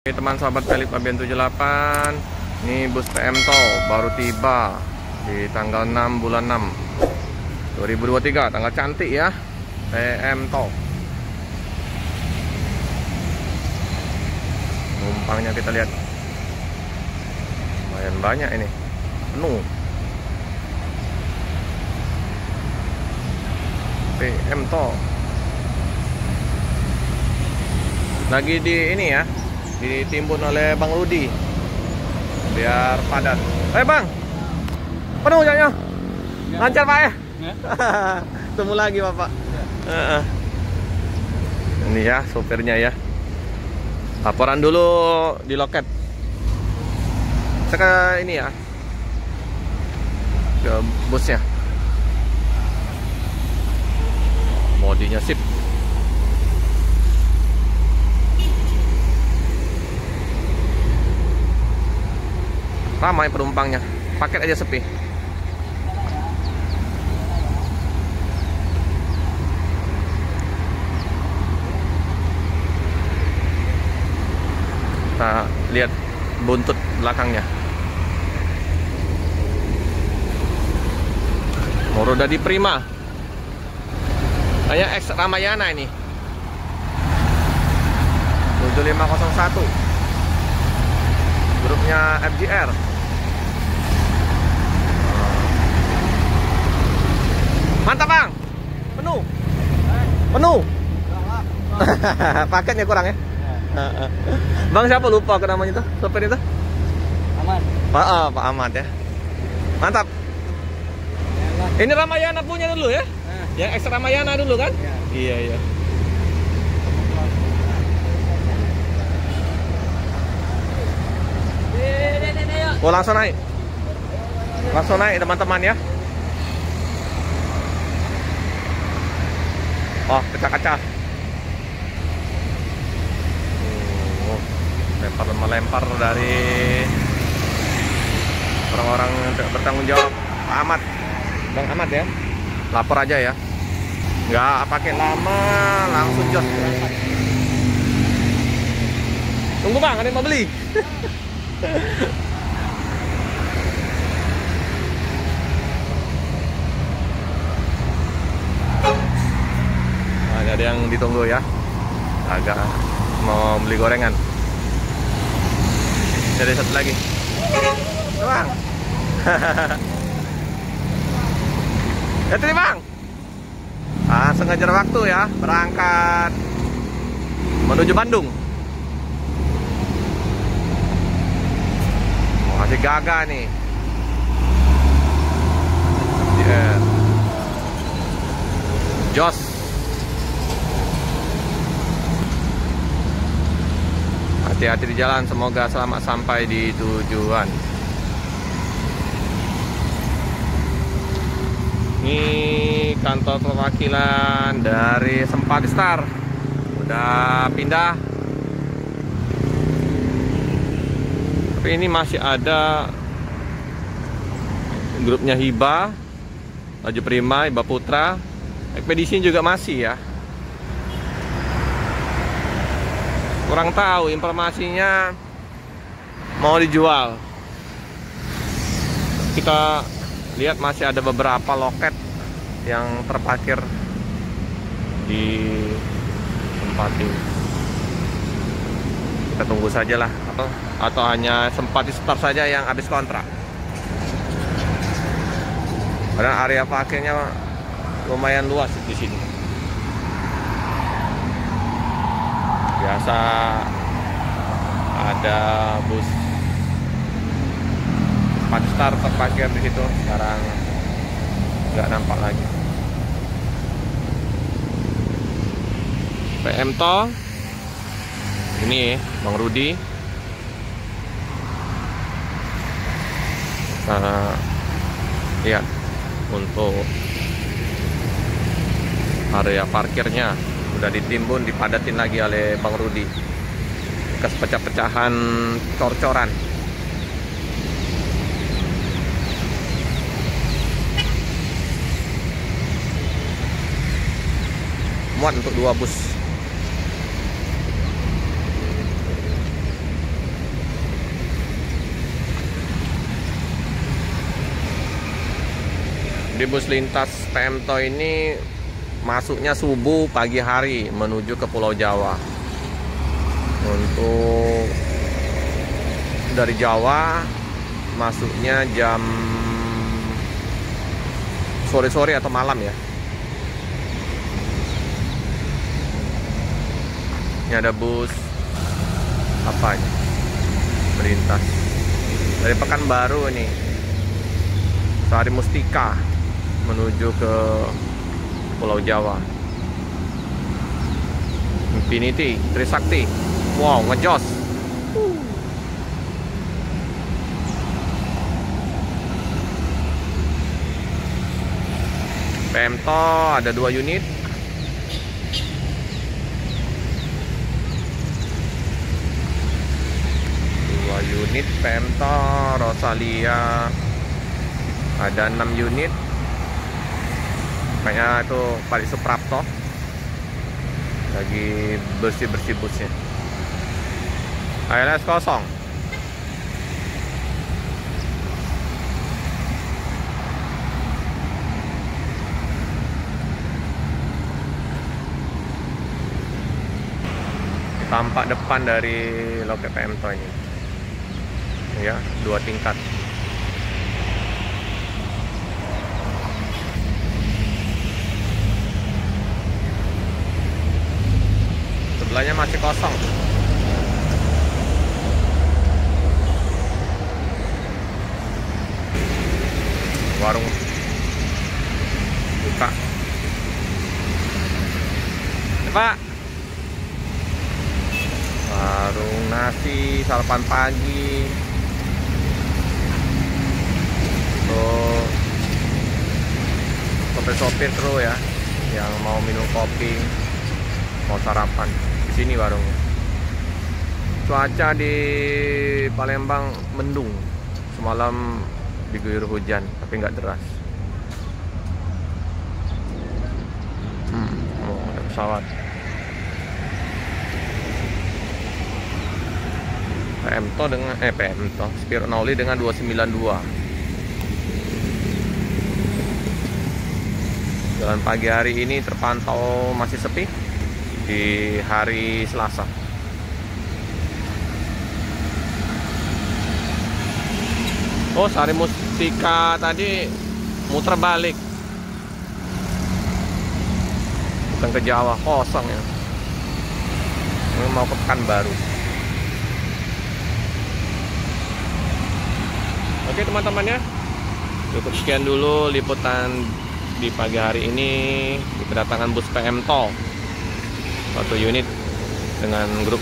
Oke teman sahabat Felix Fabian 78, ini bus PM Tol baru tiba di tanggal 6 bulan 6 2023, tanggal cantik ya, PM Tol. Penumpangnya kita lihat lumayan banyak ini, penuh. PM Tol lagi di ini ya, ditimbun oleh Bang Rudi biar padat. Bang, penuh jadinya. Lancar Pak ya? Temu lagi Bapak. Ini ya sopirnya ya. Laporan dulu di loket. Saya ke ini ya, ke busnya. Bodinya sip. Ramai penumpangnya, paket aja sepi. Kita lihat buntut belakangnya. Roda di Prima. Kayak X Ramayana ini. 7501. Grupnya FGR. Mantap Bang, penuh, penuh. Paketnya kurang ya? Bang siapa lupa ke namanya itu, sopir itu? Ahmad. Pak Ahmad ya. Mantap. Ini Ramayana punya dulu ya? Yang X Ramayana dulu kan? Iya. Oh langsung naik teman-teman ya. Oh, pecah-kaca. Lempar dari orang-orang yang bertanggung jawab. Pak Ahmad, Bang Ahmad ya. Lapor aja ya. Nggak pakai lama, langsung jos. Tunggu Bang, ada yang mau beli. Ada yang ditunggu ya, agak mau beli gorengan. Jadi satu lagi Bang. Itu Bang, sengaja waktu ya, berangkat menuju Bandung. Masih gagah nih. Jos. Hati-hati di jalan, semoga selamat sampai di tujuan. Ini kantor perwakilan dari Sempati Star. Udah pindah. Tapi ini masih ada grupnya Hiba, Laju Prima, Hiba Putra. Ekspedisi juga masih ya. Kurang tahu informasinya mau dijual. Kita lihat masih ada beberapa loket yang terparkir di tempat ini. Kita tunggu sajalah, atau hanya Sempati Star saja yang habis kontrak. Karena area parkirnya lumayan luas di sini. Biasa ada bus Sempati Star terparkir di situ, sekarang nggak nampak lagi. PM Tol ini Bang Rudi. Lihat untuk area parkirnya udah ditimbun, dipadatin lagi oleh Bang Rudi. Bekas pecah-pecahan cor-coran. Muat untuk 2 bus. Di bus lintas PMTO ini masuknya subuh pagi hari menuju ke Pulau Jawa. Untuk dari Jawa masuknya jam sore-sore atau malam ya. Ini ada bus apa ini? Melintas dari Pekanbaru ini, Sari Mustika menuju ke Pulau Jawa. Infinity Trisakti, wow ngejos. PMTO ada 2 unit. Unit PMTO Rosalia ada 6 unit. Kayaknya itu Pak Suprapto lagi bersih-bersih busnya. ALS kosong. Tampak depan dari loket PMTO ini ya, 2 tingkat. Sebelahnya masih kosong. Warung buka. Pak, warung nasi sarapan pagi. Untuk sopir-sopir kru ya, yang mau minum kopi, mau sarapan, di sini warungnya. Cuaca di Palembang mendung, semalam diguyur hujan tapi nggak deras. Ada pesawat PMTO dengan PMTO Spirit Nauli dengan 292. Jalan pagi hari ini terpantau masih sepi di hari Selasa. Oh, Sari Mustika tadi muter balik, bukan ke Jawa, kosong ya. Ini mau ke Pekanbaru. Oke teman-teman ya, cukup sekian dulu liputan di pagi hari ini di kedatangan bus PMTO 1 unit dengan grup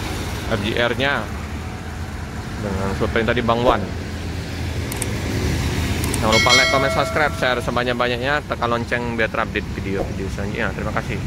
FGR-nya dengan supir tadi Bang Wan. Jangan lupa like, comment, subscribe, share sebanyak-banyaknya, tekan lonceng biar terupdate video-video selanjutnya. Terima kasih.